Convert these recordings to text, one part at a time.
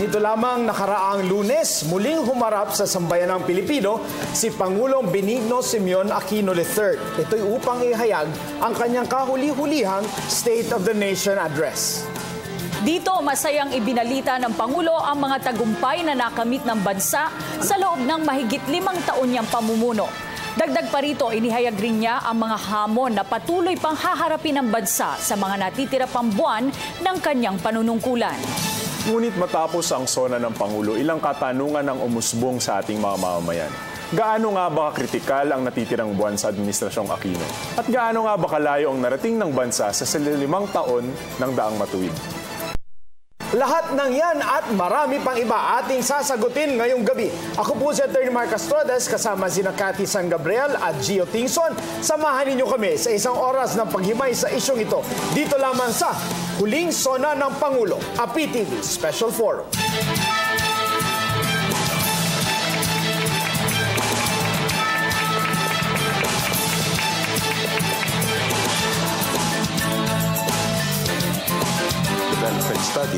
Nito lamang nakaraang Lunes, muling humarap sa sambayanang Pilipino si Pangulong Benigno Simeon Aquino III. Ito'y upang ihayag ang kanyang kahuli-hulihang State of the Nation Address. Dito, masayang ibinalita ng Pangulo ang mga tagumpay na nakamit ng bansa sa loob ng mahigit 5 taon niyang pamumuno. Dagdag pa rito, inihayag rin niya ang mga hamon na patuloy pang haharapin ng bansa sa mga natitira pang buwan ng kanyang panunungkulan. Ngunit matapos ang sona ng Pangulo, ilang katanungan ang umusbong sa ating mga mamamayan. Gaano nga ba kritikal ang natitirang buwan sa Administrasyong Aquino? At gaano nga ba kalayo ang narating ng bansa sa 5 taon ng daang matuwid? Lahat ng yan at marami pang iba ating sasagutin ngayong gabi. Ako po si Atty. Mark Castrodes, kasama sina Cathy San Gabriel at Gio Tingson. Samahan ninyo kami sa isang oras ng paghimay sa isyong ito. Dito lamang sa Huling Sona ng Pangulo, a PTV Special Forum.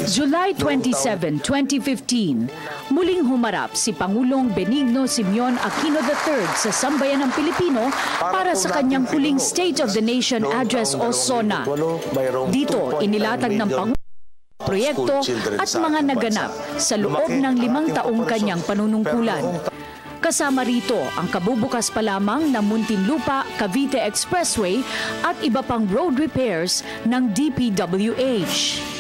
July 27, 2015, muling humarap si Pangulong Benigno Simeon Aquino III sa sambayanang Pilipino para sa kanyang huling State of the Nation Address o SONA. Dito, inilatag ng Pangulo proyekto at mga naganap sa loob ng 5 taong kanyang panunungkulan. Kasama rito ang kabubukas pa lamang ng Muntinlupa-Cavite Expressway at iba pang road repairs ng DPWH.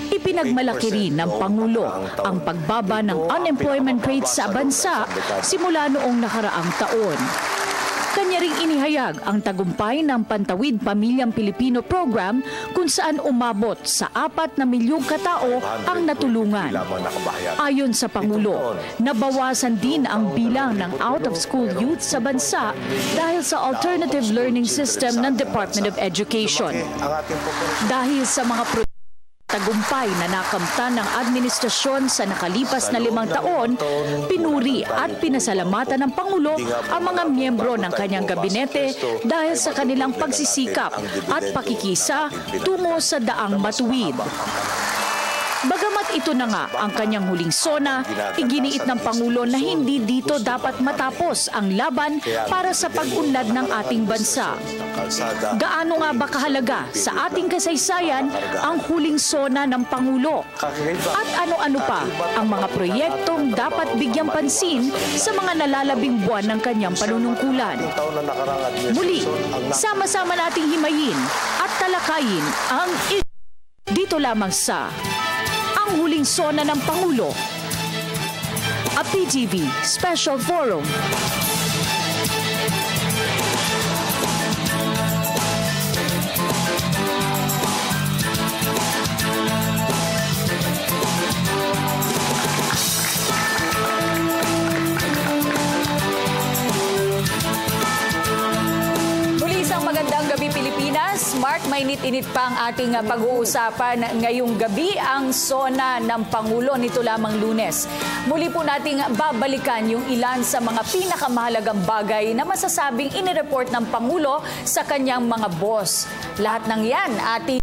Ipinagmalaki rin ng Pangulo ang pagbaba ng unemployment rate sa bansa simula noong nakaraang taon. Kanya ring inihayag ang tagumpay ng Pantawid Pamilyang Pilipino program kung saan umabot sa 4 na milyong katao ang natulungan. Ayon sa Pangulo, nabawasan din ang bilang ng out-of-school youth sa bansa dahil sa alternative learning system ng Department of Education. Dahil sa mga tagumpay na nakamtan ng administrasyon sa nakalipas na 5 taon, pinuri at pinasalamatan ng Pangulo ang mga miyembro ng kanyang gabinete dahil sa kanilang pagsisikap at pakikisa tungo sa daang matuwid. Bagamat ito na nga ang kanyang huling SONA, iginiit ng Pangulo na hindi dito dapat matapos ang laban para sa pag-unlad ng ating bansa. Gaano nga ba kahalaga sa ating kasaysayan ang huling SONA ng Pangulo? At ano-ano pa ang mga proyektong dapat bigyang pansin sa mga nalalabing buwan ng kanyang panunungkulan? Muli, sama-sama nating himayin at talakayin ang dito lamang sa ang huling SONA ng Pangulo, a PTV Special Forum. Magandang gabi, Pilipinas. Mark, mainit-init pa ang ating pag-uusapan ngayong gabi, ang SONA ng Pangulo nito lamang Lunes. Muli po nating babalikan yung ilan sa mga pinakamahalagang bagay na masasabing inireport ng Pangulo sa kanyang mga boss. Lahat ng yan ating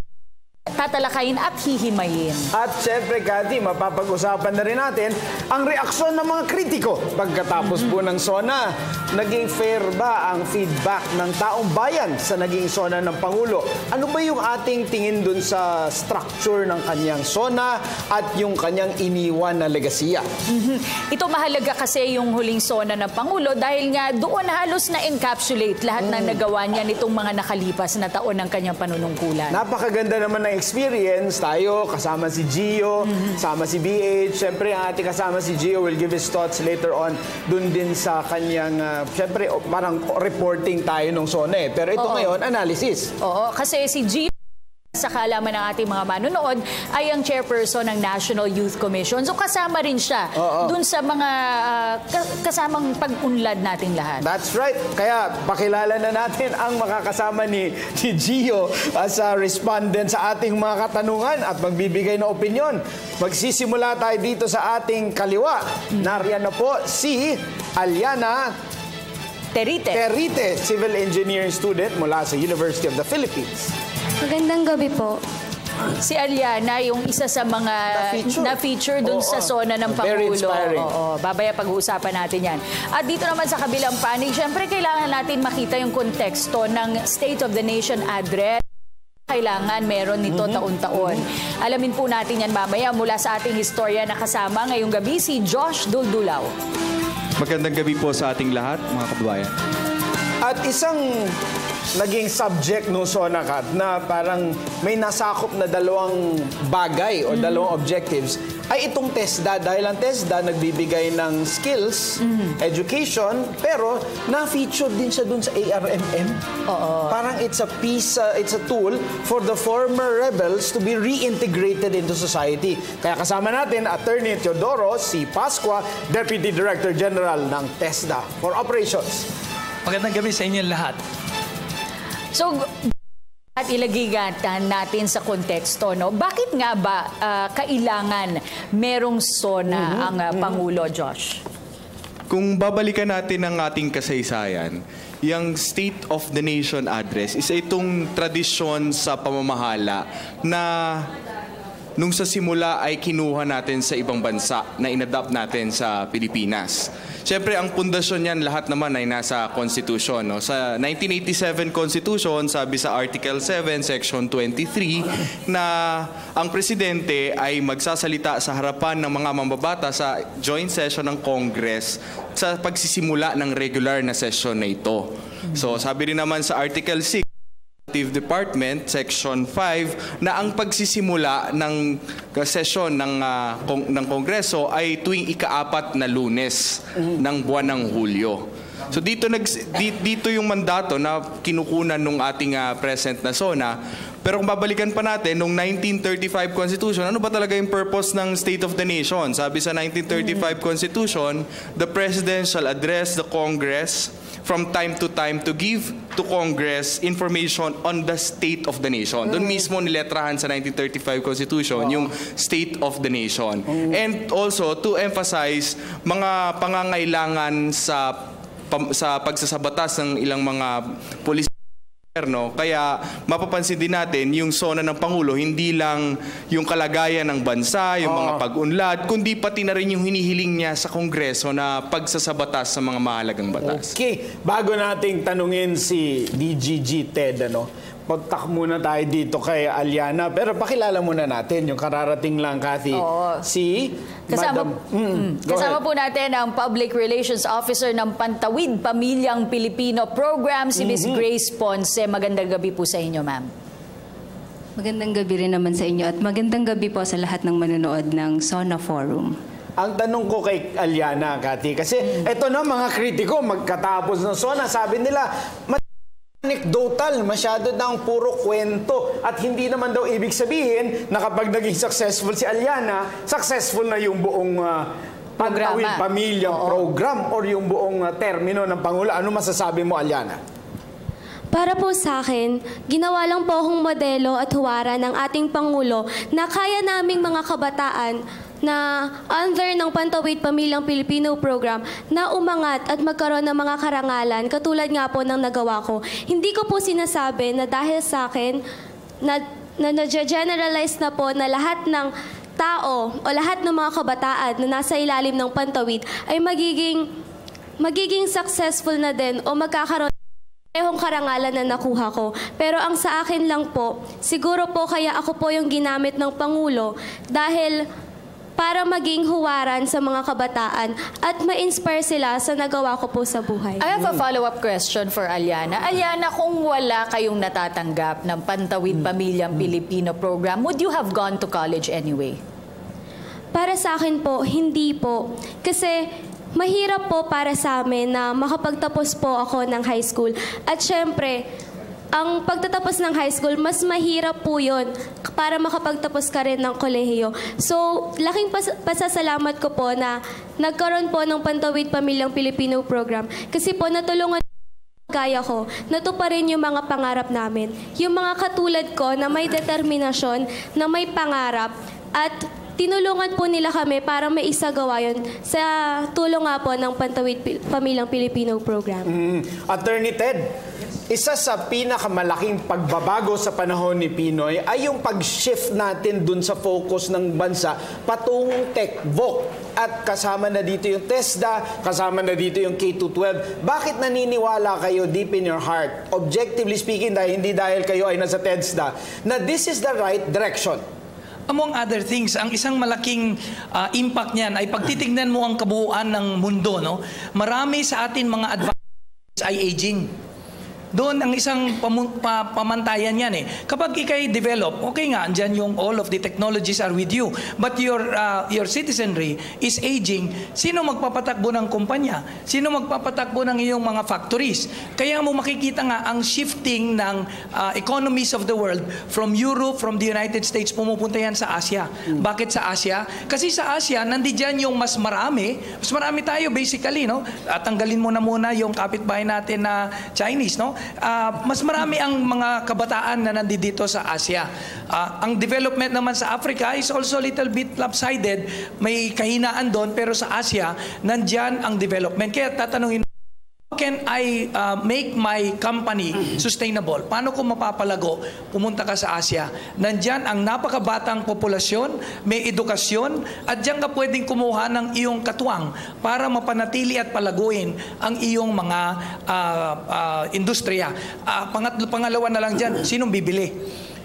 tatalakayin at hihimayin. At syempre, Cathy, mapapag-usapan na rin natin ang reaksyon ng mga kritiko pagkatapos po ng SONA. Naging fair ba ang feedback ng taong bayan sa naging SONA ng Pangulo? Ano ba yung ating tingin dun sa structure ng kanyang SONA at yung kanyang iniwan na legasiya? Ito mahalaga kasi yung huling SONA ng Pangulo dahil nga doon halos na-encapsulate lahat ng nagawa niya nitong mga nakalipas na taon ng kanyang panunungkulan. Napakaganda naman ng experience. Tayo, kasama si Gio, kasama si BH. Siyempre, ang ating kasama si Gio will give his thoughts later on dun din sa kanyang, siyempre, parang reporting tayo nung SONA. Pero ito ngayon, analysis. Oo, kasi si Gio, sa kaalaman ng ating mga manonood, ay ang chairperson ng National Youth Commission. So kasama rin siya dun sa mga kasamang pag-unlad nating lahat. That's right. Kaya pakilala na natin ang makakasama ni Gio as a respondent sa ating mga katanungan at magbibigay ng opinion. Magsisimula tayo dito sa ating kaliwa. Nariyan na po si Aliana Terite, civil engineering student mula sa University of the Philippines. Magandang gabi po. si Aliana, yung isa sa mga na-feature dun sa Sona ng Very Pangulo. inspiring. Oo, babaya pag-uusapan natin yan. At dito naman sa kabilang panig, syempre kailangan natin makita yung konteksto ng State of the Nation address. Kailangan meron nito taon-taon. Alamin po natin yan mamaya mula sa ating historia na kasama ngayong gabi si Josh Duldulaw. Magandang gabi po sa ating lahat, mga kababayan. At isang naging subject ng SONA-CAT na parang may nasakop na dalawang bagay o dalawang objectives ay itong TESDA. Dahil ang TESDA nagbibigay ng skills, education, pero na-feature din siya dun sa ARMM. Parang it's a piece, it's a tool for the former rebels to be reintegrated into society. Kaya kasama natin, Attorney Teodoro C. Pascua, Deputy Director General ng TESDA for Operations. Magandang gabi sa inyo lahat. So, at ilagigatan natin sa konteksto, no? Bakit nga ba kailangan merong SONA ang Pangulo, Josh? Kung babalikan natin ang ating kasaysayan, yung State of the Nation Address, isa itong tradisyon sa pamamahala na nung sa simula ay kinuha natin sa ibang bansa na inadapt natin sa Pilipinas. Siyempre, ang pundasyon niyan lahat naman ay nasa Constitution. No? Sa 1987 Constitution, sabi sa Article 7, Section 23, na ang presidente ay magsasalita sa harapan ng mga mambabata sa joint session ng Congress sa pagsisimula ng regular na session na ito. So, sabi rin naman sa Article 6, Department, Section 5, na ang pagsisimula ng sesyon ng Kongreso ay tuwing ika-4 na Lunes ng buwan ng Hulyo. So dito yung mandato na kinukunan ng ating present na SONA. Pero kung babalikan pa natin, nung 1935 Constitution, ano ba talaga yung purpose ng State of the Nation? Sabi sa 1935 Constitution, the President shall address the Congress from time to time to give to Congress information on the state of the nation. Doon mismo niletrahan sa 1935 Constitution yung state of the nation. And also to emphasize mga pangangailangan sa pagsasabatas ng ilang mga pulis. Kaya mapapansin din natin yung SONA ng Pangulo, hindi lang yung kalagayan ng bansa, yung mga pag-unlad, kundi pati na rin yung hinihiling niya sa Kongreso na pagsasabatas sa mga mahalagang batas. Okay, bago nating tanungin si DGG Ted, pagtak muna tayo dito kay Aliana. Pero pakilala muna natin yung kararating lang, Kathy. Si Kasama po natin ang Public Relations Officer ng Pantawid Pamilyang Pilipino Program, si Ms. Grace Ponce. Magandang gabi po sa inyo, ma'am. Magandang gabi rin naman sa inyo at magandang gabi po sa lahat ng manonood ng SONA Forum. Ang tanong ko kay Aliana, Kathy, kasi eto na mga kritiko, magkatapos ng SONA, sabi nila, anecdotal, masyado na ang puro kwento at hindi naman daw ibig sabihin na kapag naging successful si Aliana, successful na yung buong Pantawid Pamilyang Program or yung buong termino ng Pangulo. Ano masasabi mo, Aliana? Para po sa akin, ginawa lang po akong modelo at huwaran ng ating Pangulo na kaya naming mga kabataan na under ng Pantawid Pamilyang Pilipino Program na umangat at magkaroon ng mga karangalan katulad nga po ng nagawa ko. Hindi ko po sinasabi na dahil sa akin na generalize na po na lahat ng tao o lahat ng mga kabataan na nasa ilalim ng Pantawid ay magiging successful na din o magkakaroon parehong karangalan na nakuha ko. Pero ang sa akin lang po, siguro po kaya ako po yung ginamit ng Pangulo dahil para maging huwaran sa mga kabataan at ma-inspire sila sa nagawa ko po sa buhay. I have a follow-up question for Aliana. Aliana, kung wala kayong natatanggap ng Pantawid Pamilyang Pilipino Program, would you have gone to college anyway? Para sa akin po, hindi po. Kasi mahirap po para sa amin na makapagtapos po ako ng high school. At syempre, ang pagtatapos ng high school, mas mahirap po yun para makapagtapos ka rin ng kolehiyo. So, laking pasasalamat ko po na nagkaroon po ng Pantawid Pamilyang Pilipino Program. Kasi po natulungan kaya ko, natuparin yung mga pangarap namin. Yung mga katulad ko na may determinasyon, na may pangarap, at tinulungan po nila kami para maisagawa yun sa tulong nga po ng Pantawid Pamilyang Pilipino Program. Attorney Ted, isa sa pinakamalaking pagbabago sa panahon ni Pinoy ay yung pag-shift natin dun sa focus ng bansa patungong tech-voc. At kasama na dito yung TESDA, kasama na dito yung K-12. Bakit naniniwala kayo deep in your heart, objectively speaking, hindi dahil kayo ay nasa TESDA, na this is the right direction? Among other things, ang isang malaking impact niyan ay pagtitignan mo ang kabuuan ng mundo, no? Marami sa atin mga advances ay aging. Doon ang isang pamantayan yan eh. Kapag ikay develop, okay nga, andyan yung all of the technologies are with you. But your citizenry is aging. Sino magpapatakbo ng kumpanya? Sino magpapatakbo ng iyong mga factories? Kaya mo makikita nga ang shifting ng economies of the world from Europe, from the United States, pumupunta yan sa Asia. Bakit sa Asia? Kasi sa Asia, nandiyan yung mas marami. Mas marami tayo basically, no? Tanggalin mo na muna yung kapitbahay natin na Chinese, no? Mas marami ang mga kabataan na nandito sa Asia. Ang development naman sa Africa is also a little bit lopsided. May kahinaan doon, pero sa Asia, nandyan ang development. Kaya tatanungin, how can I make my company sustainable? Paano ko mapapalago? Pumunta ka sa Asia. Nandyan ang napakabatang populasyon, may edukasyon, at diyan ka pwedeng kumuha ng iyong katuwang para mapanatili at palaguin ang iyong mga industriya. Pangalawa na lang dyan, sinong bibili?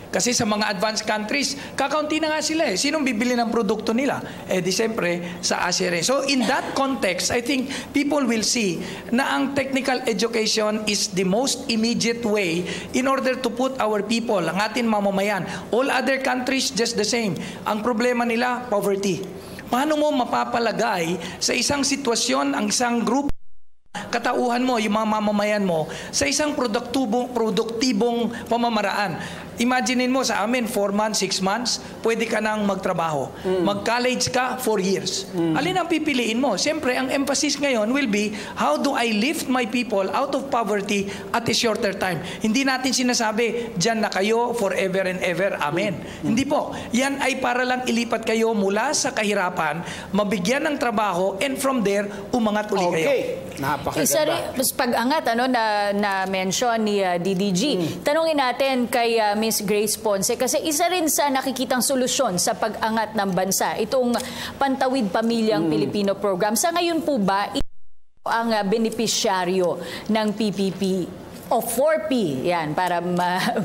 Kasi sa mga advanced countries, kakaunti na nga sila eh. Sinong bibili ng produkto nila? Eh di siyempre sa Asia rin. So in that context, I think people will see na ang technical education is the most immediate way in order to put our people, ang ating mamamayan. All other countries, just the same. Ang problema nila, poverty. Paano mo mapapalagay sa isang sitwasyon ang isang grupo, katauhan mo, yung mga mamamayan mo, sa isang produktibong pamamaraan? Imaginein mo sa amin, 4 months, 6 months, pwede ka nang magtrabaho. Mag-college ka, 4 years. Alin ang pipiliin mo? Siyempre, ang emphasis ngayon will be, how do I lift my people out of poverty at a shorter time? Hindi natin sinasabi, dyan na kayo forever and ever. Amen. Hindi po. Yan ay para lang ilipat kayo mula sa kahirapan, mabigyan ng trabaho, and from there, umangat uli kayo. Okay. Napakaganda. Isa rin, pag-angat na-mention ni DDG. Tanungin natin kay Miss Grace Ponce, kasi isa rin sa nakikitang solusyon sa pag-angat ng bansa, itong Pantawid Pamilyang Pilipino program. Sa ngayon po ba, ang benepisyaryo ng PPP o 4P, yan, para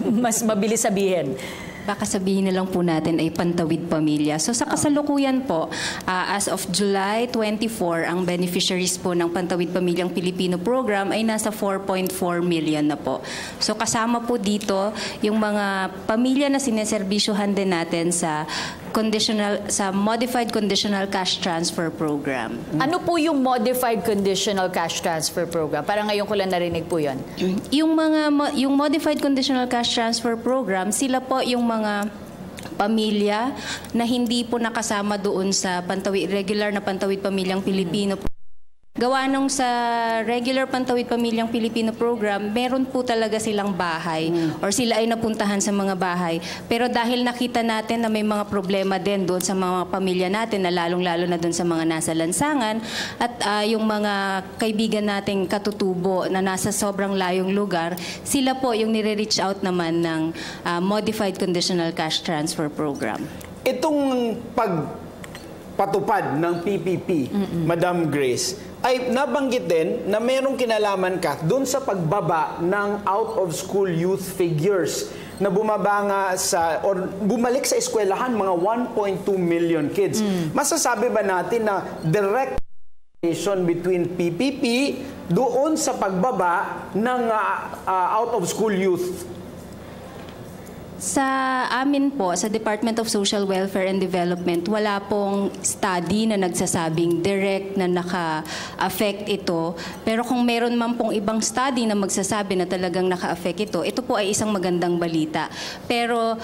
mas mabilis sabihin? Baka sabihin na lang po natin ay Pantawid Pamilya. So sa kasalukuyan po, as of July 24, ang beneficiaries po ng Pantawid Pamilyang Pilipino program ay nasa 4.4 million na po. So kasama po dito yung mga pamilya na sineserbisyuhan din natin sa Modified Conditional Cash Transfer Program. Ano po yung Modified Conditional Cash Transfer Program? Parang ngayon ko lang narinig po yun. Yung Modified Conditional Cash Transfer Program, sila po yung mga pamilya na hindi po nakasama doon sa regular na Pantawid Pamilyang Pilipino. Gawa nung sa regular Pantawid Pamilyang Pilipino program, meron po talaga silang bahay or sila ay napuntahan sa mga bahay. Pero dahil nakita natin na may mga problema din doon sa mga pamilya natin, na lalong-lalo na doon sa mga nasa lansangan at yung mga kaibigan nating katutubo na nasa sobrang layong lugar, sila po yung nire-reach out naman ng Modified Conditional Cash Transfer Program. Itong pagpatupad ng PPP, Madam Grace, ay nabanggit din na merong kinalaman ka dun sa pagbaba ng out-of-school youth figures na bumaba nga or bumalik sa eskwelahan, mga 1.2 million kids. Masasabi ba natin na direct relation between PPP doon sa pagbaba ng out-of-school youth? Sa amin po, sa Department of Social Welfare and Development, wala pong study na nagsasabing direct na naka-affect ito. Pero kung meron man pong ibang study na magsasabi na talagang naka-affect ito po ay isang magandang balita. Pero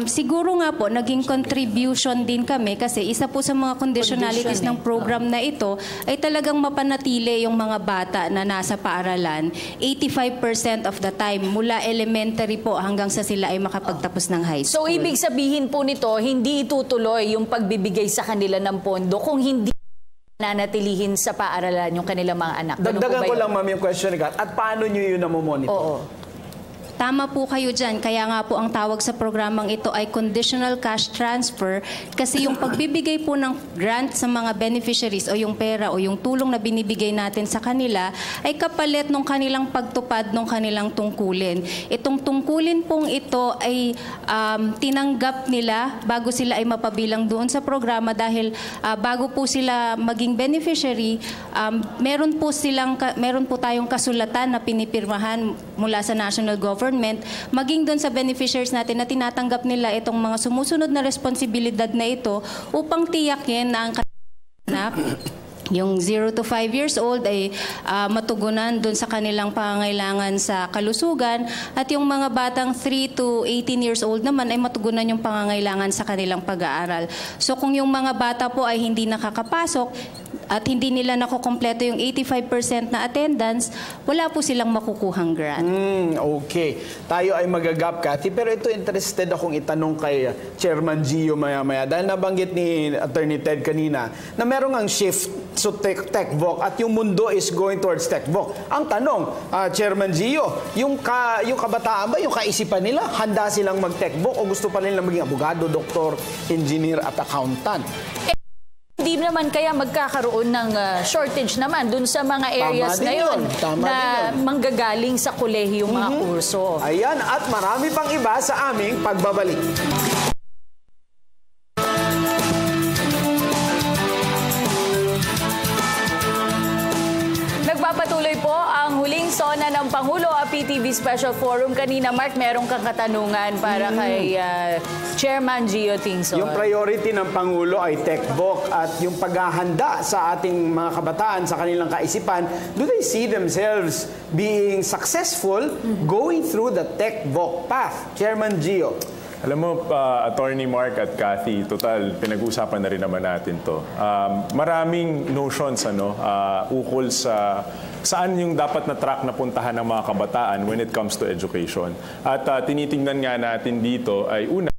siguro nga po, naging contribution din kami kasi isa po sa mga conditionalities ng program na ito ay talagang mapanatili yung mga bata na nasa paaralan 85% of the time mula elementary po hanggang sa sila ay makapagtapos ng high school. So, ibig sabihin po nito, hindi itutuloy yung pagbibigay sa kanila ng pondo kung hindi nanatilihin sa paaralan yung kanilang mga anak. Ganun Dagdagan po ba ko yun? lang, ma'am, yung question ni Kat. At paano nyo yun namomonitor? Oo. Tama po kayo dyan. Kaya nga po ang tawag sa programang ito ay conditional cash transfer kasi yung pagbibigay po ng grant sa mga beneficiaries o yung pera o yung tulong na binibigay natin sa kanila ay kapalit ng kanilang pagtupad ng kanilang tungkulin. Itong tungkulin pong ito ay tinanggap nila bago sila ay mapabilang doon sa programa dahil bago po sila maging beneficiary, meron po tayong kasulatan na pinipirmahan mula sa national government maging doon sa beneficiaries natin na tinatanggap nila itong mga sumusunod na responsibilidad na ito upang tiyakin na ang anak, yung 0 to 5 years old ay matugunan doon sa kanilang pangangailangan sa kalusugan at yung mga batang 3 to 18 years old naman ay matugunan yung pangangailangan sa kanilang pag-aaral. So kung yung mga bata po ay hindi nakakapasok at hindi nila nakukompleto yung 85% na attendance, wala po silang makukuhang grant. Okay. Tayo ay magagap, Cathy. Pero ito, interested akong itanong kay Chairman Gio maya-maya. Dahil nabanggit ni Attorney Ted kanina na merong ang shift sa TechVoc at yung mundo is going towards TechVoc. Ang tanong, Chairman Gio, yung kabataan ba, yung kaisipan nila, handa silang mag-TechVoc o gusto pa nilang maging abogado, doktor, engineer at accountant? Hindi naman kaya magkakaroon ng shortage naman dun sa mga areas na yun na manggagaling sa kolehiyong mga kurso. Ayan, at marami pang iba sa aming pagbabalik. Nagpapatuloy po ang huling sona ng Pangulo, a PTV Special Forum. Kanina, Mark, merong kang katanungan para kay Chairman Gio Tingson. Yung priority ng Pangulo ay TechVoc at yung paghahanda sa ating mga kabataan sa kanilang kaisipan, do they see themselves being successful going through the TechVoc path? Chairman Gio. Alam mo, Attorney Mark at Cathy, total, pinag-uusapan na rin naman natin to. Maraming notions ukol sa saan yung dapat na track na puntahan ng mga kabataan when it comes to education. At tinitingnan nga natin dito ay una,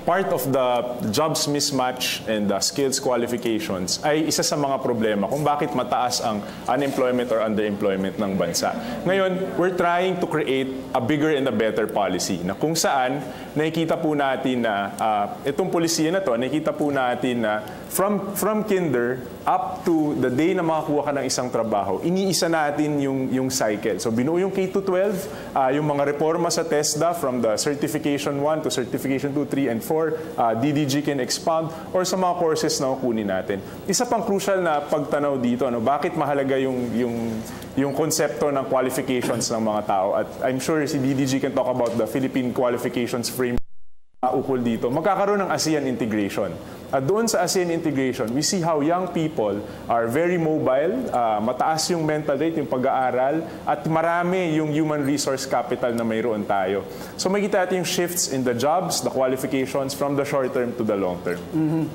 part of the jobs mismatch and the skills qualifications ay isa sa mga problema kung bakit mataas ang unemployment or underemployment ng bansa. Ngayon, we're trying to create a bigger and a better policy na kung saan nakikita po natin na itong polisiya na to, nakikita po natin na from kinder up to the day na makakuha ka ng isang trabaho, iniisa natin yung cycle. So binuo yung K-12, yung mga reforma sa TESDA from the Certification 1 to Certification 2, 3, and 4, DDG can expound, or sa mga courses na kukunin natin. Isa pang crucial na pagtanaw dito, bakit mahalaga yung konsepto ng qualifications ng mga tao. At I'm sure si DDG can talk about the Philippine Qualifications Framework ukol dito. Magkakaroon ng ASEAN integration. At doon sa ASEAN integration, we see how young people are very mobile, mataas yung mental rate, yung pag-aaral, at marami yung human resource capital na mayroon tayo. So makikita natin yung shifts in the jobs, the qualifications from the short term to the long term.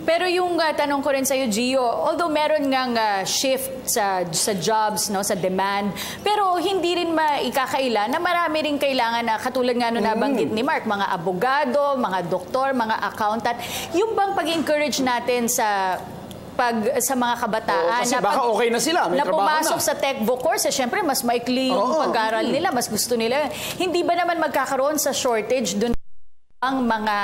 Pero yung tanong ko rin sa'yo, Gio, although meron ngang shift sa jobs, sa demand, pero hindi rin maikakaila na marami rin kailangan na katulad nga nabanggit ni Mark, mga abogado, mga doktor, mga accountant. Yung bang pag-encourage natin sa mga kabataan kasi baka okay na sila, may na trabaho pumasok na sa TechVoc course, syempre mas maikli yung pag-aral nila, mas gusto nila. Hindi ba naman magkakaroon sa shortage doon ang mga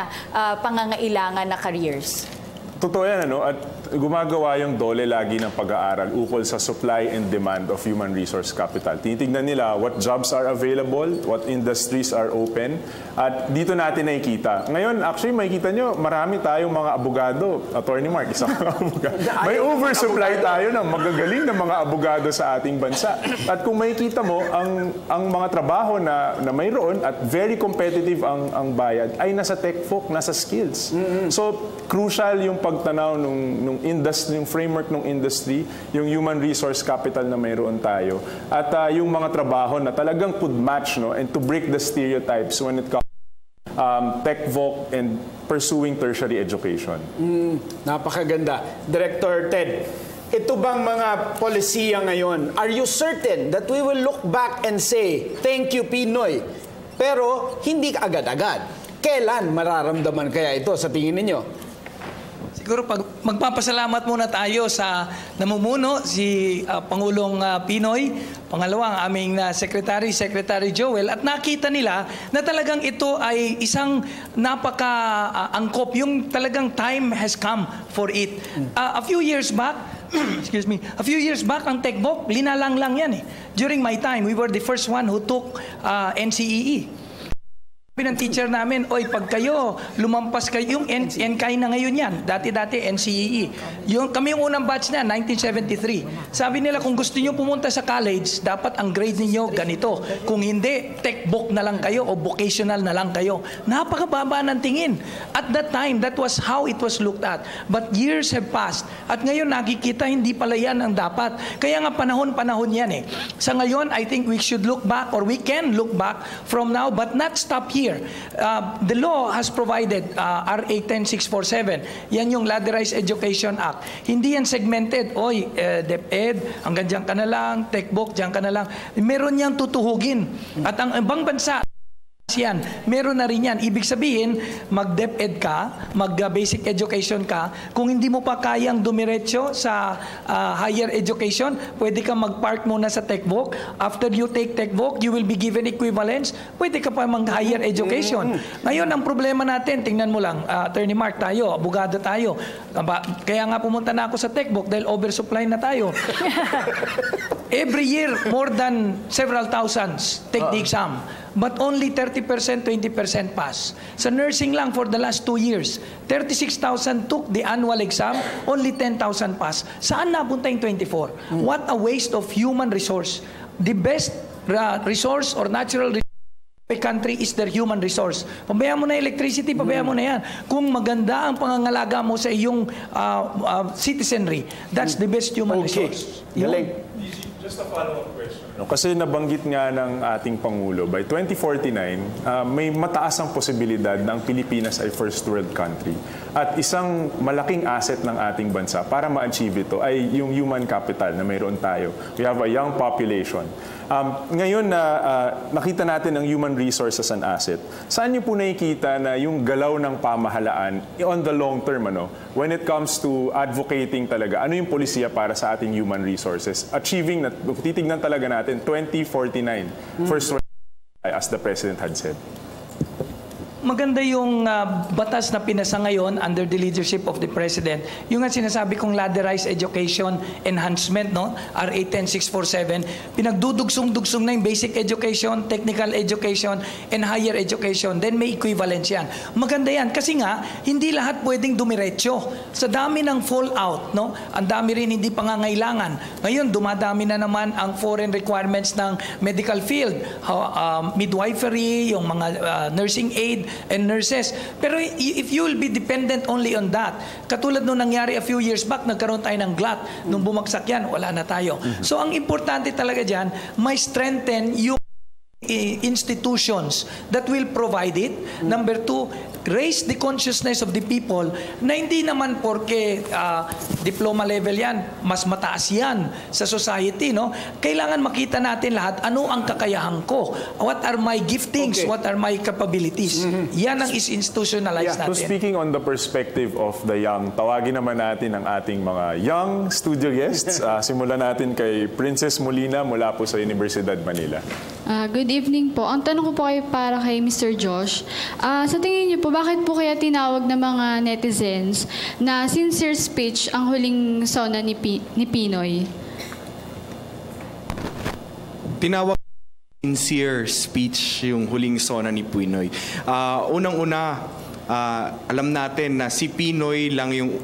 pangangailangan na careers? Totoo yan, at gumagawa yung DOLE lagi ng pag-aaral ukol sa supply and demand of human resource capital. Tinitignan nila what jobs are available, what industries are open, at dito natin nakikita. Ngayon, actually, makikita nyo, marami tayong mga abogado. Attorney Mark, isang abogado. May oversupply tayo ng magagaling na mga abogado sa ating bansa. At kung makikita mo, ang mga trabaho na mayroon at very competitive ang bayad ay nasa TechVoc, nasa skills. So, crucial yung pagtanaw nung industry, yung framework ng industry, yung human resource capital na mayroon tayo, at yung mga trabaho na talagang could match, and to break the stereotypes when it comes TechVoc and pursuing tertiary education. Napakaganda. Director Ted, ito bang mga polisiya ngayon, are you certain that we will look back and say, thank you Pinoy, pero hindi agad-agad? Kailan mararamdaman kaya ito sa tingin ninyo? Siguro magpapasalamat muna tayo sa namumuno, si Pangulong Pinoy, pangalawa ang aming Secretary Joel, at nakita nila na talagang ito ay isang napaka-angkop, yung talagang time has come for it. A few years back, a few years back, ang TechVoc, linalang lang yan eh. During my time, we were the first one who took NCEE. Ng teacher namin, oy, pag kayo lumampas kayo, yung NCAI na ngayon yan, dati-dati NCEE. Kami yung unang batch na, 1973. Sabi nila, kung gusto niyo pumunta sa college, dapat ang grade niyo ganito. Kung hindi, TechVoc na lang kayo o vocational na lang kayo. Napakababa ng tingin. At that time, that was how it was looked at. But years have passed. At ngayon, nakikita, hindi pala yan ang dapat. Kaya nga panahon-panahon yan eh. Sa ngayon, I think we should look back, or we can look back from now, but not stop here. The law has provided RA 10647. Yan yung Ladderized Education Act. Hindi yan segmented. Oy, DepEd, hanggang dyan ka na lang, TechVoc, dyan ka na lang. Meron niyang tutuhugin. At ang ibang bansa, yan, meron na rin yan. Ibig sabihin, mag-DepEd ka, mag-basic education ka, kung hindi mo pa kayang dumiretso sa higher education, pwede ka mag-park muna sa TechVoc. After you take TechVoc, you will be given equivalence, pwede ka pa mag-higher education. Ngayon, ang problema natin, tingnan mo lang, Attorney Mark, tayo, abogado tayo. Kaya nga pumunta na ako sa TechVoc dahil oversupply na tayo. Every year, more than several thousands take the exam. But only 30%, 20% pass. Sa nursing lang for the last 2 years, 36,000 took the annual exam, only 10,000 pass. Saan napunta yung 24? What a waste of human resource. The best resource or natural resource a country is their human resource. Pabayaan mo na electricity, pabayaan mo na yan. Kung maganda ang pangangalaga mo sa iyong citizenry, that's the best human resource. Galing. Just a follow-up question. Kasi nabanggit nga ng ating Pangulo, by 2049, may mataas ang posibilidad na ang Pilipinas ay first world country. At isang malaking asset ng ating bansa para ma-achieve ito ay yung human capital na mayroon tayo. We have a young population. Ngayon na nakita natin ang human resource as an asset, saan niyo po nakikita na yung galaw ng pamahalaan on the long term, when it comes to advocating talaga, ano yung polisiya para sa ating human resources? Achieving, titignan talaga natin, 2049, first world as the President had said. Maganda yung batas na pinasa ngayon under the leadership of the President. Yung nga sinasabi kong Ladderized Education Enhancement, RA 10647, pinagdudugsong-dugsong na yung basic education, technical education, and higher education. Then may equivalence yan. Maganda yan kasi nga, hindi lahat pwedeng dumiretso. Sa dami ng fallout, ang dami rin hindi pangangailangan. Ngayon, dumadami na naman ang foreign requirements ng medical field, midwifery, yung mga nursing aid, and nurses. Pero if you will be dependent only on that, katulad nung nangyari a few years back, nagkaroon tayo ng glut. Nung bumagsak yan, wala na tayo. So ang importante talaga dyan, may strengthen yung institutions that will provide it. Number 2, raise the consciousness of the people na hindi naman porke diploma level yan, mas mataas yan sa society. Kailangan makita natin lahat, ano ang kakayahan ko? What are my giftings? Okay. What are my capabilities? Yan ang is-institutionalize natin. So speaking on the perspective of the young, tawagin naman natin ang ating mga young studio guests. Simulan natin kay Princess Molina mula po sa Universidad Manila. Good evening po. Ang tanong ko po para kay Mr. Josh. Sa tingin niyo po, bakit po kaya tinawag ng mga netizens na sincere speech ang huling SONA ni Pinoy? Tinawag sincere speech yung huling SONA ni Pinoy. Unang-una, alam natin na si Pinoy lang yung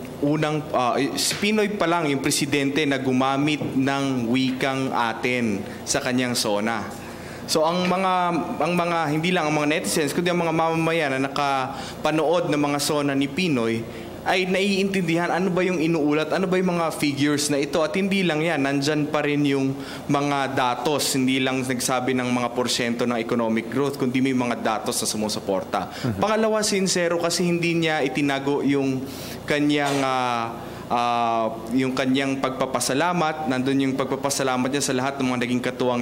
si Pinoy pa lang yung presidente na gumamit ng wikang atin sa kanyang SONA. So ang mga hindi lang ang mga netizens kundi ang mga mamamayan na nakapanood ng mga SONA ni Pinoy ay naiintindihan ano ba yung inuulat, ano ba yung mga figures na ito, at hindi lang yan, nandyan pa rin yung mga datos, hindi lang nagsabi ng mga porsyento ng economic growth kundi may mga datos na sumusuporta. Pangalawa, sincero kasi hindi niya itinago yung kanyang pagpapasalamat. Nandun yung pagpapasalamat niya sa lahat ng mga naging katuwang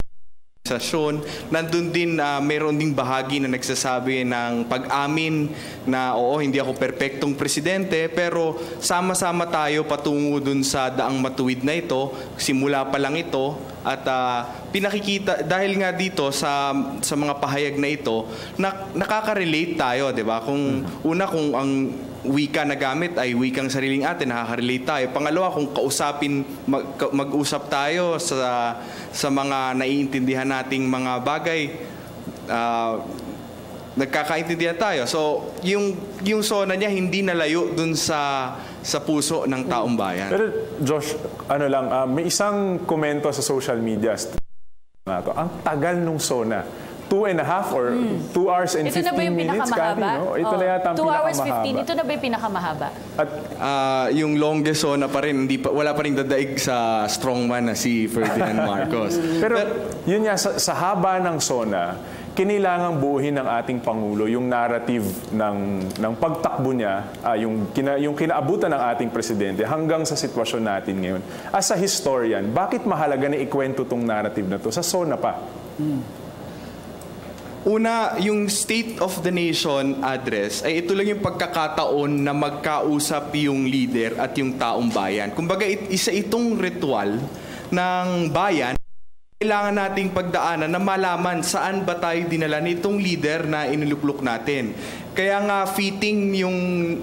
Nandun din, mayroon ding bahagi na nagsasabi ng pag-amin na oo, hindi ako perpektong presidente, pero sama-sama tayo patungo dun sa daang matuwid na ito. Simula pa lang ito at pinakikita, dahil nga dito sa mga pahayag na ito, nakaka-relate tayo, di ba? Kung ang wika na gamit ay wikang sariling atin, nakaka-relate tayo. Pangalawa, kung mag-usap tayo sa mga naiintindihan nating mga bagay, nagkakaintindihan tayo. So, yung SONA niya hindi nalayo dun sa puso ng taong bayan. Pero Josh, may isang komento sa social media na to. Ang tagal nung SONA. 2.5 or 2 hours and 15 minutes. Ito na ba yung pinakamahaba? No? Ito na yata ang 2 hours pinakamahaba. 15. Ito na ba yung pinakamahaba? At yung longest SONA pa rin, wala pa rin dadaig sa strongman na si Ferdinand Marcos. Pero yun nga, sa haba ng SONA, kinilangang buuhin ng ating Pangulo yung narrative ng pagtakbo niya, yung kinaabutan ng ating presidente hanggang sa sitwasyon natin ngayon. As a historian, bakit mahalaga na ikwento tong narrative na to sa SONA pa? Una, yung State of the Nation address ay ito lang yung pagkakataon na magkausap yung leader at yung taong bayan. Kumbaga, isa itong ritual ng bayan. Kailangan nating pagdaanan na malaman saan ba tayo dinala nitong leader na iniluklok natin. Kaya nga fitting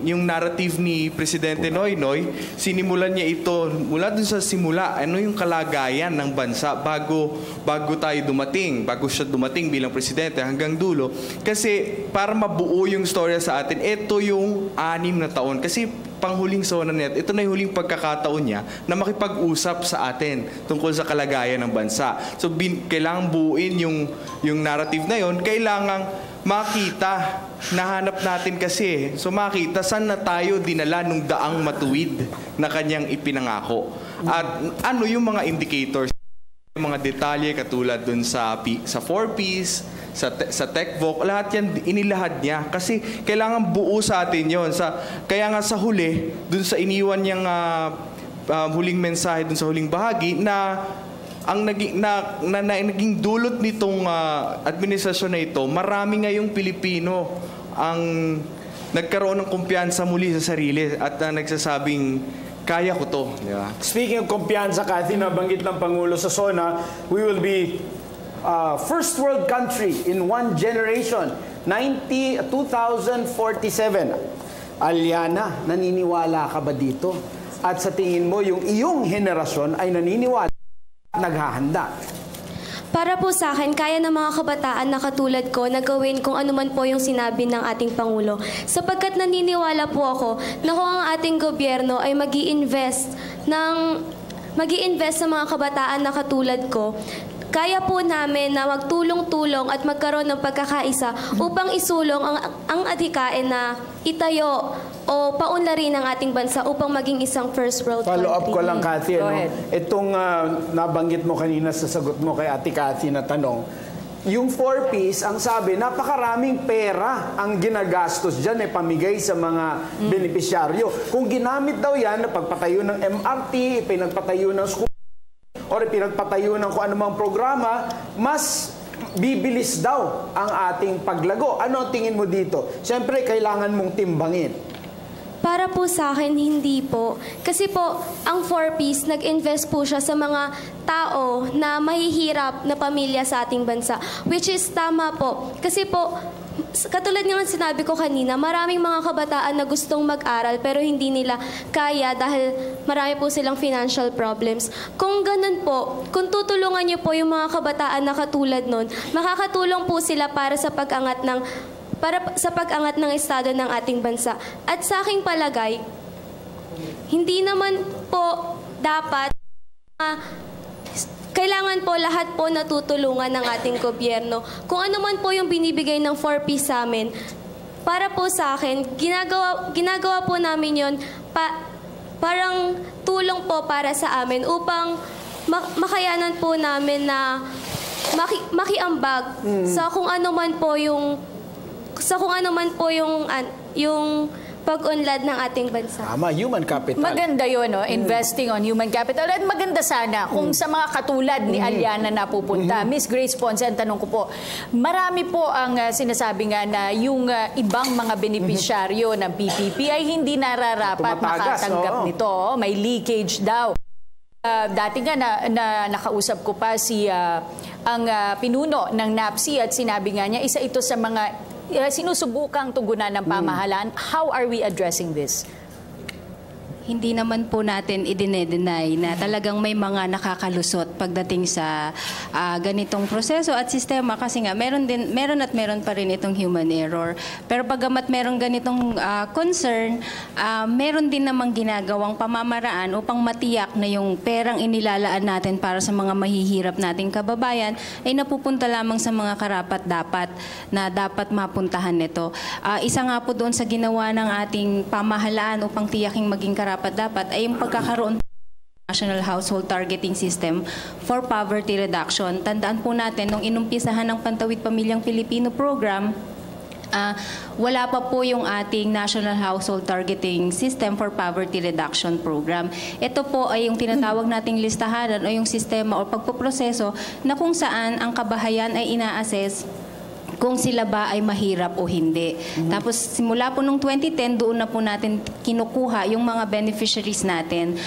yung narrative ni Presidente Noynoy, sinimulan niya ito mula dun sa simula, ano yung kalagayan ng bansa bago tayo dumating, bago siya dumating bilang presidente hanggang dulo. Kasi para mabuo yung storya sa atin, ito yung 6 na taon. Kasi panghuling SONA net, ito na yung huling pagkakataon niya na makipag-usap sa atin tungkol sa kalagayan ng bansa. So, kailangan buuin yung narrative na yon, kailangan makita, nahanap natin kasi. So, makita saan na tayo dinala nung daang matuwid na kanyang ipinangako. At ano yung mga indicators, mga detalye katulad dun sa 4Ps, sa TechVoc, lahat yan inilahad niya kasi kailangan buo sa atin yon. Kaya nga sa huli, dun sa iniwan niyang huling mensahe dun sa huling bahagi na ang naging dulot nitong administrasyon na ito, marami ngayong Pilipino ang nagkaroon ng kumpiyansa muli sa sarili at nagsasabing, kaya ko to. Diba? Speaking of kumpiyansa, Kathy, nabanggit ng Pangulo sa SONA, we will be first world country in 1 generation, 2047. Aliana, naniniwala ka ba dito? At sa tingin mo, yung iyong henerasyon ay naniniwala at naghahanda? Para po sa akin, kaya ng mga kabataan na katulad ko na gawin kung ano man po yung sinabi ng ating Pangulo. Sapagkat naniniwala po ako na kung ang ating gobyerno ay mag-i-invest sa mga kabataan na katulad ko, kaya po namin na magtulong-tulong at magkaroon ng pagkakaisa upang isulong ang adhikain na itayo o paunlarin ng ating bansa upang maging isang first world country. Follow up ko lang, Kathy. Go ahead. Itong nabanggit mo kanina sa sagot mo kay Ate Kathy na tanong, yung 4Ps, ang sabi, napakaraming pera ang ginagastos dyan, pamigay sa mga benepisyaryo. Kung ginamit daw yan na pagpatayo ng MRT, pinagpatayo ng school, o pinagpatayo ng kung anumang programa, mas bibilis daw ang ating paglago. Ano ang tingin mo dito? Siyempre, kailangan mong timbangin. Para po sa akin, hindi po. Kasi po, ang 4Ps, nag-invest po siya sa mga tao na mahihirap na pamilya sa ating bansa. Which is tama po. Kasi po, katulad nga sinabi ko kanina, maraming mga kabataan na gustong mag-aral pero hindi nila kaya dahil marami po silang financial problems. Kung ganun po, kung tutulungan niyo po yung mga kabataan na katulad nun, makakatulong po sila para sa pag-angat ng estado ng ating bansa. At sa aking palagay, hindi naman po dapat kailangan po lahat po natutulungan ng ating gobyerno. Kung ano man po yung binibigay ng 4P sa amin, para po sa akin, ginagawa po namin yon parang tulong po para sa amin upang makayanan po namin na makiambag sa kung ano man po yung pag-unlad ng ating bansa. Tama, human capital. Maganda yun, no? Investing on human capital. At maganda sana kung sa mga katulad ni Aliana na pupunta. Miss Grace Ponce, ang tanong ko po, marami po ang sinasabi nga na yung ibang mga benepisyaryo ng PPP ay hindi nararapat Tumatagas, makatanggap nito. May leakage daw. Dati nga na nakausap ko pa si ang pinuno ng NAPSI at sinabi nga niya, isa ito sa mga sinusubukang tugunan ng pamahalaan. How are we addressing this? Hindi naman po natin i-deny na talagang may mga nakakalusot pagdating sa ganitong proseso at sistema kasi nga meron pa rin itong human error. Pero pagamat meron ganitong concern, meron din namang ginagawang pamamaraan upang matiyak na yung perang inilalaan natin para sa mga mahihirap nating kababayan ay napupunta lamang sa mga karapat-dapat na dapat mapuntahan nito. Isa nga po doon sa ginawa ng ating pamahalaan upang tiyaking maging dapat ay yung pagkakaroon National Household Targeting System for Poverty Reduction. Tandaan po natin, nung inumpisahan ng Pantawid Pamilyang Pilipino Program, wala pa po yung ating National Household Targeting System for Poverty Reduction Program. Ito po ay yung tinatawag nating listahan o yung sistema o pagpoproseso na kung saan ang kabahayan ay ina-assess kung sila ba ay mahirap o hindi. Tapos simula po nung 2010, doon na po natin kinukuha yung mga beneficiaries natin.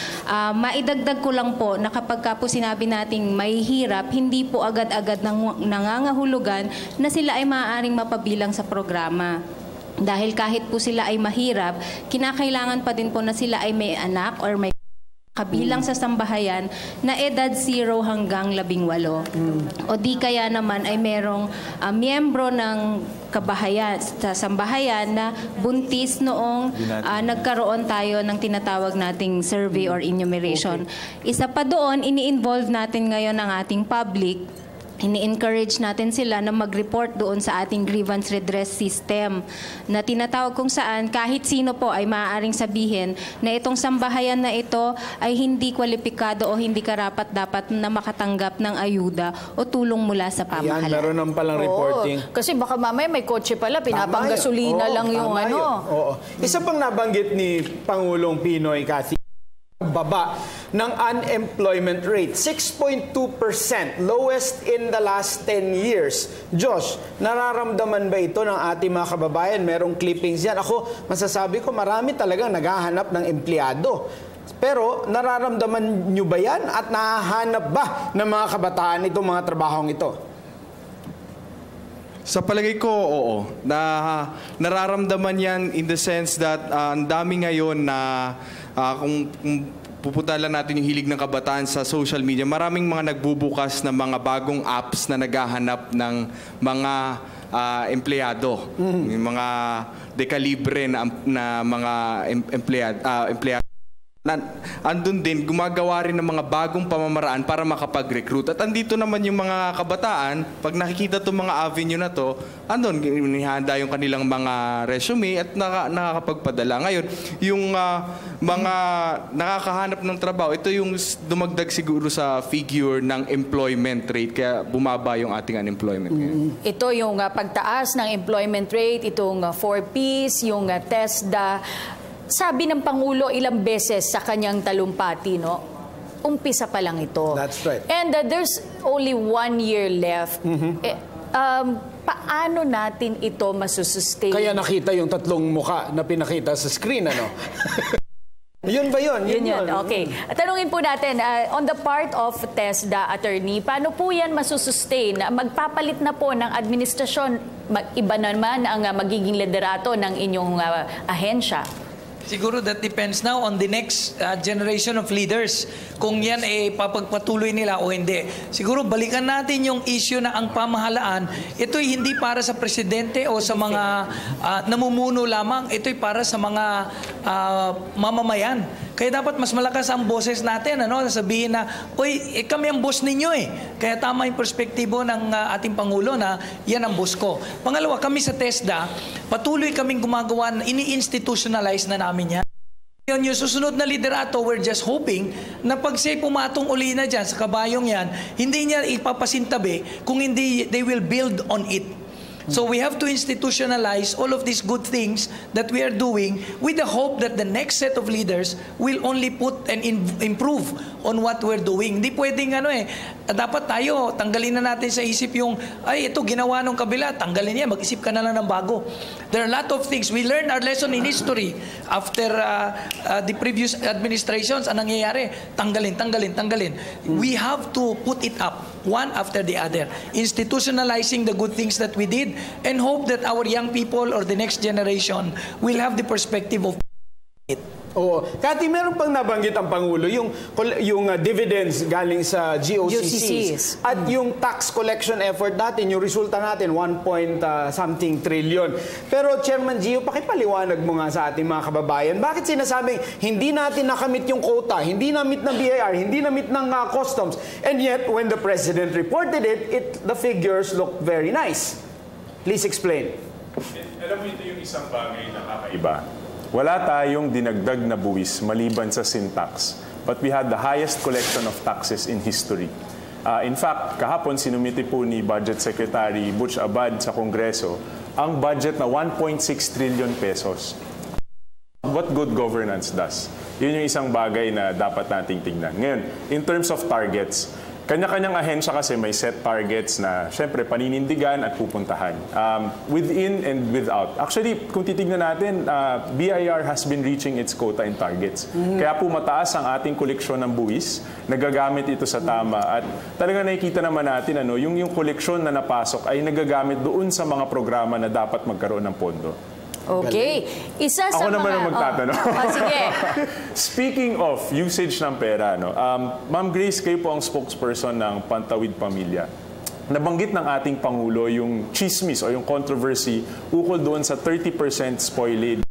Maidagdag ko lang po na kapag ka po sinabi nating mahihirap, hindi po agad-agad nangangahulugan na sila ay maaaring mapabilang sa programa. Dahil kahit po sila ay mahirap, kinakailangan pa din po na sila ay may anak or may kabilang sa sambahayan na edad 0 hanggang 18. O di kaya naman ay merong miyembro ng kabahayan sa sambahayan na buntis noong nagkaroon tayo ng tinatawag nating survey or enumeration. Isa pa doon, ini-involve natin ngayon ang ating public. Ini-encourage natin sila na mag-report doon sa ating grievance redress system na tinatawag kung saan kahit sino po ay maaaring sabihin na itong sambahayan na ito ay hindi kwalipikado o hindi karapat-dapat na makatanggap ng ayuda o tulong mula sa pamahalaan. Yan, meron naman palang reporting. Kasi baka mamaya may kotse pala, pinapanggasolina lang yung ano. Oo. Isa pang nabanggit ni Pangulong Pinoy Cathy, baba ng unemployment rate, 6.2%, lowest in the last 10 years. Josh, nararamdaman ba ito ng ating mga kababayan? Merong clippings yan. Ako, masasabi ko, marami talagang naghahanap ng empleyado. Pero nararamdaman nyo ba yan? At nahahanap ba ng mga kabataan itong mga trabahong ito? Sa palagay ko, oo. Nararamdaman yan in the sense that ang dami ngayon na kung pupunta lang natin yung hilig ng kabataan sa social media, maraming mga nagbubukas ng mga bagong apps na naghahanap ng mga empleyado. Yung mga dekalibre na mga empleyado. Andun din, gumagawa rin ng mga bagong pamamaraan para makapag-recruit. At andito naman yung mga kabataan, pag nakikita itong mga avenue na to, andun, inihanda yung kanilang mga resume at nakakapagpadala. Ngayon, yung mga nakakahanap ng trabaho, ito yung dumagdag siguro sa figure ng employment rate, kaya bumaba yung ating unemployment ngayon. Ito yung pagtaas ng employment rate, itong 4Ps, yung TESDA. Sabi ng Pangulo ilang beses sa kanyang talumpati, no? Umpisa pa lang ito. That's right. And there's only 1 year left. Paano natin ito masusustain? Kaya nakita yung tatlong muka na pinakita sa screen, ano? Yun ba yun? Yun. Okay. Tanungin po natin, on the part of TESDA, attorney, paano po yan masusustain? Magpapalit na po ng administrasyon, iba naman ang magiging liderato ng inyong ahensya. Siguro that depends now on the next generation of leaders. Kung yan papagpatuloy nila o hindi. Siguro balikan natin yung issue na ang pamahalaan, ito'y hindi para sa presidente o sa mga namumuno lamang. Ito'y para sa mga mamamayan. Kaya dapat mas malakas ang boses natin, ano? Sabihin na, uy, kami ang boss ninyo eh. Kaya tama yung perspektibo ng ating Pangulo na yan ang boss ko. Pangalawa, kami sa TESDA, patuloy kaming gumagawa, ini-institutionalize na namin yan. Yung susunod na liderato, we're just hoping na pag siya pumatong uli na dyan sa kabayong yan, hindi niya ipapasintabi kung hindi they will build on it. So we have to institutionalize all of these good things that we are doing with the hope that the next set of leaders will only put and improve on what we're doing. Hindi pwedeng dapat tayo, tanggalin na natin sa isip yung, ay, ito ginawa nung kabila, tanggalin niya, mag-isip ka na lang ng bago. There are a lot of things. We learned our lesson in history after the previous administrations. Anong nangyayari? Tanggalin. We have to put it up, one after the other, institutionalizing the good things that we did, and hope that our young people or the next generation will have the perspective of it. Oo. Kati, meron pang nabanggit ang Pangulo, yung dividends galing sa GOCCs. At yung tax collection effort natin, yung resulta natin, 1.something trillion. Pero Chairman Gio, pakipaliwanag mo nga sa ating mga kababayan, bakit sinasabing hindi natin nakamit yung quota, hindi namit ng BIR, hindi namit ng customs, and yet when the President reported it, the figures look very nice. Please explain. Alam mo, ito yung isang bagay na kakaiba. Wala tayong dinagdag na buwis maliban sa sin tax, but we had the highest collection of taxes in history. In fact, kahapon sinumiti po ni Budget Secretary Butch Abad sa Kongreso ang budget na 1.6 trillion pesos. What good governance does? Yun yung isang bagay na dapat nating tingnan. Ngayon, in terms of targets, kanya-kanyang ahensya kasi may set targets na syempre paninindigan at pupuntahan. Within and without. Actually, kung titignan natin, BIR has been reaching its quota and targets. Kaya po mataas ang ating koleksyon ng buwis, nagagamit ito sa tama. At talaga nakikita naman natin, yung koleksyon na napasok ay nagagamit doon sa mga programa na dapat magkaroon ng pondo. Okay. Isa sa Ako naman ang magtatanong. Sige. Speaking of usage ng pera, Ma'am Grace, kayo po ang spokesperson ng Pantawid Pamilya. Nabanggit ng ating Pangulo yung chismis o yung controversy ukol doon sa 30% spoilage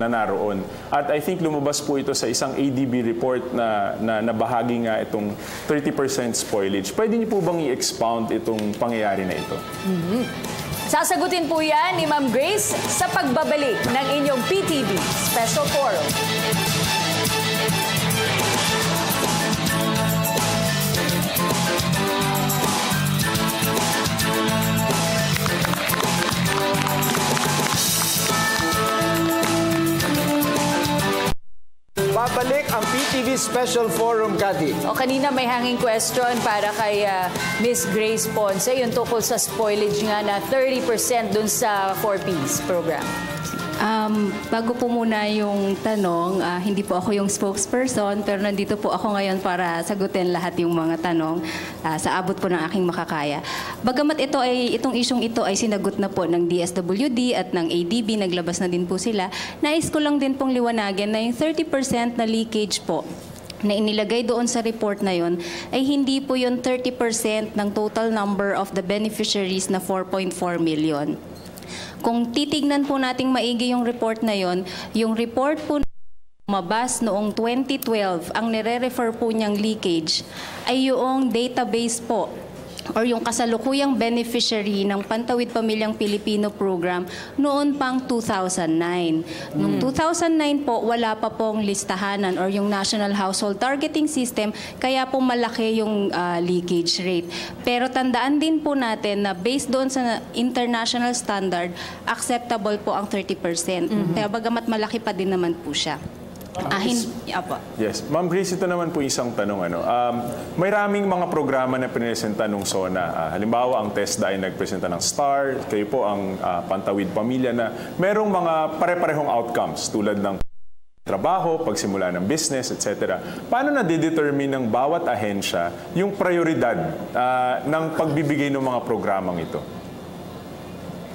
na naroon. At I think lumabas po ito sa isang ADB report na nabahagi nga itong 30% spoilage. Pwede niyo po bang i-expound itong pangyayari na ito? Sasagutin po yan ni Ma'am Grace sa pagbabalik ng inyong PTV Special Forum. Babalik ang PTV Special Forum, Cathy. O kanina may hanging question para kay Miss Grace Ponce, yung tungkol sa spoilage nga na 30% dun sa 4Ps program. Bago po muna yung tanong, hindi po ako yung spokesperson, pero nandito po ako ngayon para sagutin lahat yung mga tanong sa abot po ng aking makakaya. Bagamat itong isyong ito ay sinagot na po ng DSWD at ng ADB, naglabas na din po sila, nais ko lang din pong liwanagin na yung 30% na leakage po na inilagay doon sa report na yon ay hindi po yung 30% ng total number of the beneficiaries na 4.4 million. Kung titignan po nating maigi yung report na yon, yung report po lumabas noong 2012, ang nire-refer po niyang leakage ay yung database po or yung kasalukuyang beneficiary ng Pantawid Pamilyang Pilipino program noon pang 2009. Noong 2009 po, wala pa pong listahanan or yung National Household Targeting System, kaya po malaki yung leakage rate. Pero tandaan din po natin na based doon sa international standard, acceptable po ang 30%. Kaya bagamat malaki pa din naman po siya. Yes. Ma'am Grace, ito naman po isang tanong. May raming mga programa na pinesenta ng SONA. Halimbawa, ang TESDA ay nagpresenta ng STAR. Kayo po ang Pantawid Pamilya na merong mga pare-parehong outcomes tulad ng trabaho, pagsimula ng business, etc. Paano na-determine ng bawat ahensya yung prioridad ng pagbibigay ng mga programang ito?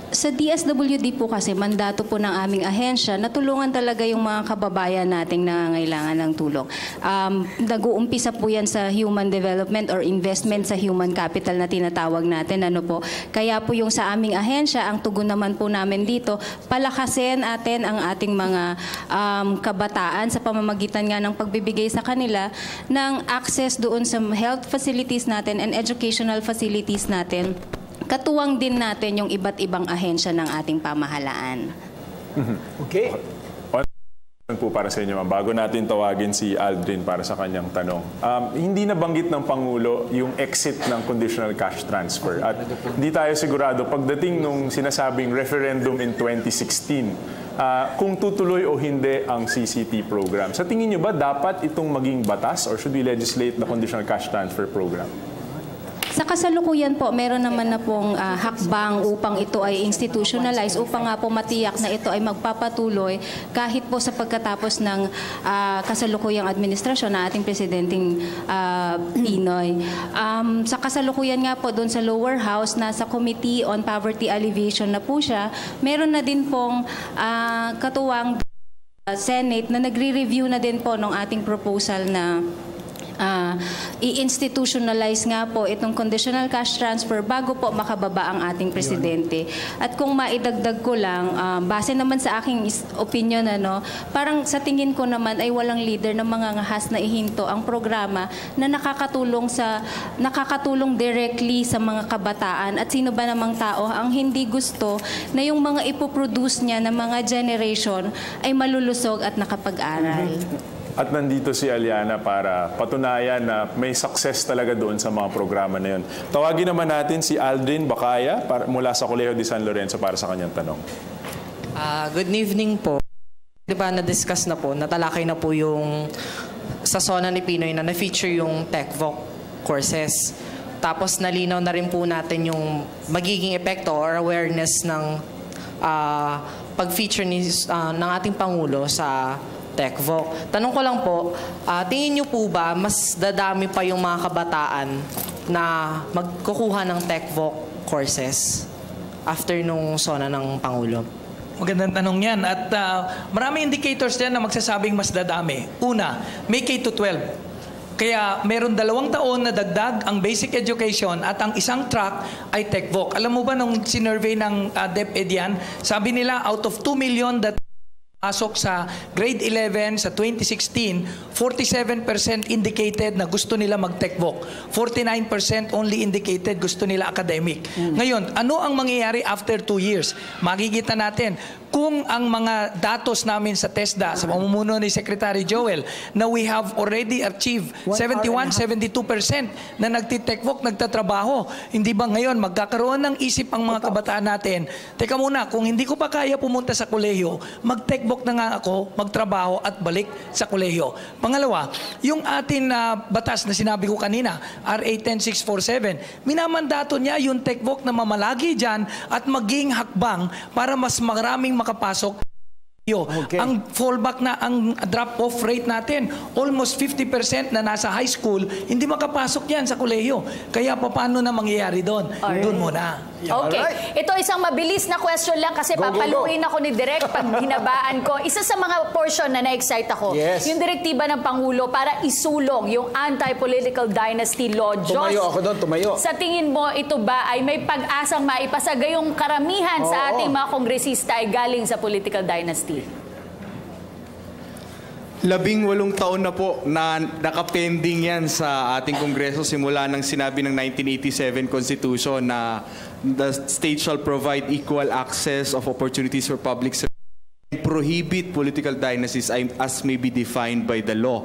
Sa DSWD po kasi, mandato po ng aming ahensya na tulungan talaga yung mga kababayan nating nangangailangan ng tulong. Nag-uumpisa po yan sa human development or investment sa human capital na tinatawag natin. Kaya po yung sa aming ahensya, ang tugon naman po namin dito, palakasin atin ang ating mga kabataan sa pamamagitan nga ng pagbibigay sa kanila ng access doon sa health facilities natin and educational facilities natin. Katuwang din natin yung iba't ibang ahensya ng ating pamahalaan. Okay. po para sa inyo, ma'am. Bago natin tawagin si Aldrin para sa kanyang tanong. Hindi nabanggit ng Pangulo yung exit ng conditional cash transfer. At hindi tayo sigurado pagdating nung sinasabing referendum in 2016, kung tutuloy o hindi ang CCT program. Sa tingin nyo ba dapat itong maging batas or should we legislate the conditional cash transfer program? Sa kasalukuyan po, meron naman na pong hakbang upang ito ay institutionalize, upang nga po matiyak na ito ay magpapatuloy kahit po sa pagkatapos ng kasalukuyang administrasyon na ating Presidenteng Pinoy. Sa kasalukuyan nga po doon sa lower house, nasa Committee on Poverty Alleviation na po siya, meron na din pong katuwang Senate na nagre-review na din po ng ating proposal na i-institutionalize nga po itong conditional cash transfer bago po makababa ang ating presidente. At kung maidagdag ko lang, base naman sa aking opinion, parang sa tingin ko naman ay walang leader na mangangahas na ihinto ang programa na nakakatulong directly sa mga kabataan. At sino ba namang tao ang hindi gusto na yung mga ipoproduce niya ng mga generation ay malulusog at nakapag-aral. At nandito si Aliana para patunayan na may success talaga doon sa mga programa na yun. Tawagin naman natin si Aldrin Bacaya mula sa Colegio de San Lorenzo para sa kanyang tanong. Good evening po. Di ba na-discuss na po, natalakay na po yung sa SONA ni Pinoy na na-feature yung TechVoc courses. Tapos nalinaw na rin po natin yung magiging epekto or awareness ng pag-feature ng ating Pangulo sa TechVoc. Tanong ko lang po, tingin niyo po ba mas dadami pa yung mga kabataan na magkukuha ng TechVoc courses after nung SONA ng Pangulo? Magandang tanong yan. At maraming indicators yan na magsasabing mas dadami. Una, may K-12. Kaya meron 2 taon na dagdag ang basic education at ang isang track ay TechVoc. Alam mo ba nung sinurvey ng DepEd yan, sabi nila out of 2 million that pasok sa grade 11 sa 2016, 47% indicated na gusto nila mag-TechVoc. 49% only indicated gusto nila academic. Ngayon, ano ang mangyayari after 2 years? Makikita natin kung ang mga datos namin sa TESDA, sa pamumuno ni Secretary Joel, na we have already achieved 71-72% na nagti-TechVoc, nagtatrabaho. Hindi ba ngayon magkakaroon ng isip ang mga kabataan natin? Teka muna, kung hindi ko pa kaya pumunta sa kolehiyo, mag-TechVoc na nga ako, magtrabaho at balik sa kolehiyo. Pangalawa, yung atin na batas na sinabi ko kanina, RA 10647, minamandato niya yung TechVoc na mamalagi dyan at maging hakbang para mas maraming makapasok. Okay. Ang fallback na, ang drop-off rate natin, almost 50% na nasa high school, hindi makapasok yan sa kolehiyo. Kaya paano na mangyayari doon? Doon muna. Okay. Ito isang mabilis na question lang kasi papaluin ako ni Direk pag hinabaan ko. Isa sa mga portion na na-excite ako, yung direktiba ng Pangulo para isulong yung anti-political dynasty law. Tumayo ako doon, tumayo. Sa tingin mo, ito ba ay may pag-asang maipasaga yung karamihan sa ating mga kongresista ay galing sa political dynasty? 18 taon na po na nakapending yan sa ating Kongreso simula nang sinabi ng 1987 Constitution na the state shall provide equal access of opportunities for public service and prohibit political dynasties as may be defined by the law.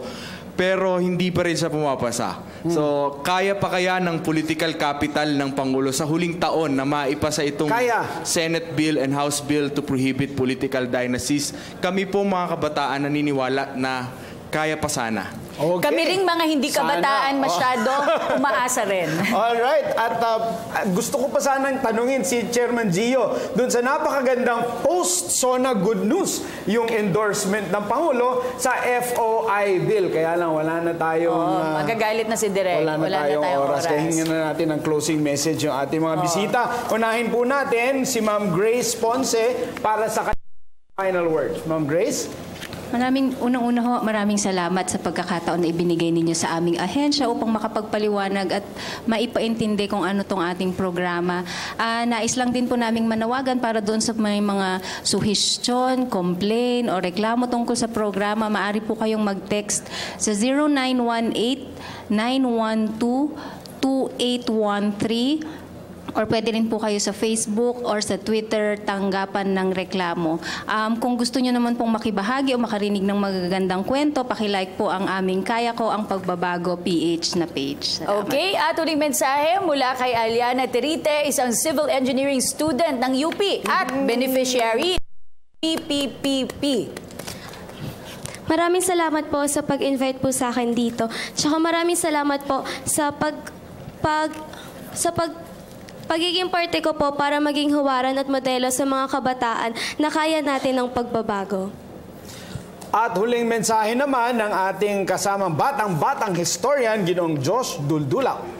Pero hindi pa rin siya pumapasa. So, kaya pa kaya ng political capital ng Pangulo sa huling taon na maipasa itong Senate bill and House bill to prohibit political dynasties? Kami po mga kabataan naniniwala na kaya pa sana. Okay. Kami ring mga hindi kabataan masyado, umaasa rin. Alright. At gusto ko pa sanang tanungin si Chairman Gio dun sa napakagandang post-SONA good news, yung endorsement ng Pangulo sa FOI bill. Kaya lang, wala na tayong... magagalit na si Direk. Wala na tayong oras. Kaya hingin na natin ang closing message yung ating mga bisita. Unahin po natin si Ma'am Grace Ponce para sa final words. Ma'am Grace? Maraming salamat sa pagkakataon na ibinigay ninyo sa aming ahensya upang makapagpaliwanag at maipaintindi kung ano tong ating programa. Nais lang din po naming manawagan para doon sa may mga suhestyon, complaint o reklamo tungkol sa programa. Maaari po kayong mag-text sa 0918-912-2813 or pwede rin po kayo sa Facebook or sa Twitter tanggapan ng reklamo. Kung gusto nyo naman pong makibahagi o makarinig ng magagandang kwento, pakilike po ang aming Kaya Ko Ang Pagbabago PH na page. Salamat. Okay, at uling mensahe mula kay Aliana Terite, isang civil engineering student ng UP at beneficiary PPPP. Maraming salamat po sa pag-invite po sa akin dito. Tsaka maraming salamat po sa pagiging parte ko po para maging huwaran at modelo sa mga kabataan na kaya natin ng pagbabago. At huling mensahe naman ng ating kasamang batang historian, Ginoong Josh Duldulaw.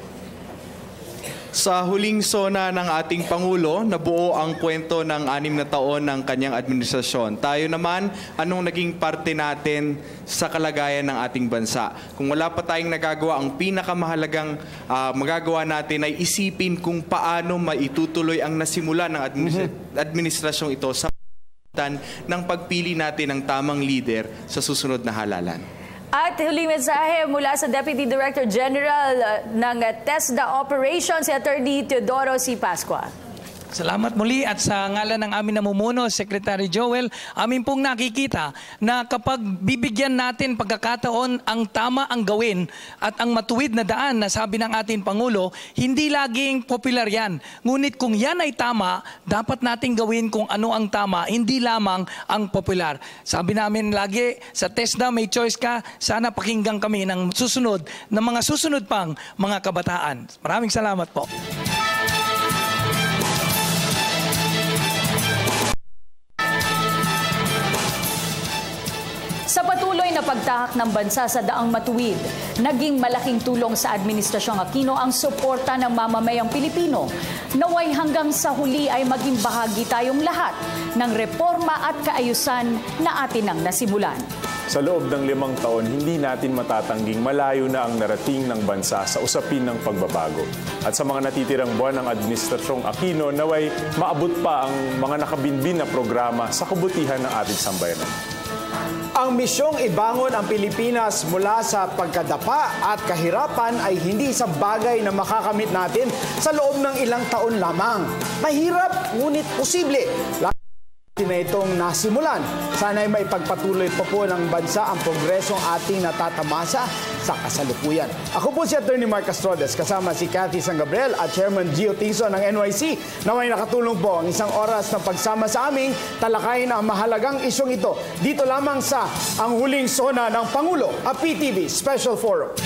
Sa huling sona ng ating Pangulo, nabuo ang kwento ng 6 na taon ng kanyang administrasyon. Tayo naman, anong naging parte natin sa kalagayan ng ating bansa? Kung wala pa tayong nagagawa, ang pinakamahalagang magagawa natin ay isipin kung paano maitutuloy ang nasimula ng administrasyong ito sa ng pagpili natin ng tamang leader sa susunod na halalan. At huling mensahe mula sa Deputy Director General ng TESDA Operations, si Attorney Teodoro C. Pascua. Salamat muli at sa ngalan ng aming namumuno, Secretary Joel, amin pong nakikita na kapag bibigyan natin pagkakataon ang tama ang gawin at ang matuwid na daan na sabi ng ating Pangulo, hindi laging popular yan. Ngunit kung yan ay tama, dapat natin gawin kung ano ang tama, hindi lamang ang popular. Sabi namin lagi, sa TESDA may choice ka, sana pakinggan kami ng susunod, ng mga susunod pang mga kabataan. Maraming salamat po. Sa patuloy na pagtahak ng bansa sa daang matuwid, naging malaking tulong sa Administrasyong Aquino ang suporta ng mamamayang Pilipino. Naway hanggang sa huli ay maging bahagi tayong lahat ng reforma at kaayusan na atin ang nasimulan. Sa loob ng 5 taon, hindi natin matatangging malayo na ang narating ng bansa sa usapin ng pagbabago. At sa mga natitirang buwan ng Administrasyong Aquino, naway maabot pa ang mga nakabinbin na programa sa kabutihan ng ating sambayanan. Ang misyong ibangon ang Pilipinas mula sa pagkadapa at kahirapan ay hindi isang bagay na makakamit natin sa loob ng ilang taon lamang. Mahirap, ngunit posible. Na itong nasimulan. Sana ay maipagpatuloy pa po ng bansa ang progresong ating natatamasa sa kasalukuyan. Ako po si Attorney Mark Castrodes, kasama si Cathy San Gabriel at Chairman Gio Tingso ng NYC na may nakatulong po ang isang oras ng pagsama sa aming talakayin ang mahalagang isyong ito. Dito lamang sa Ang Huling Sona ng Pangulo, a PTV Special Forum.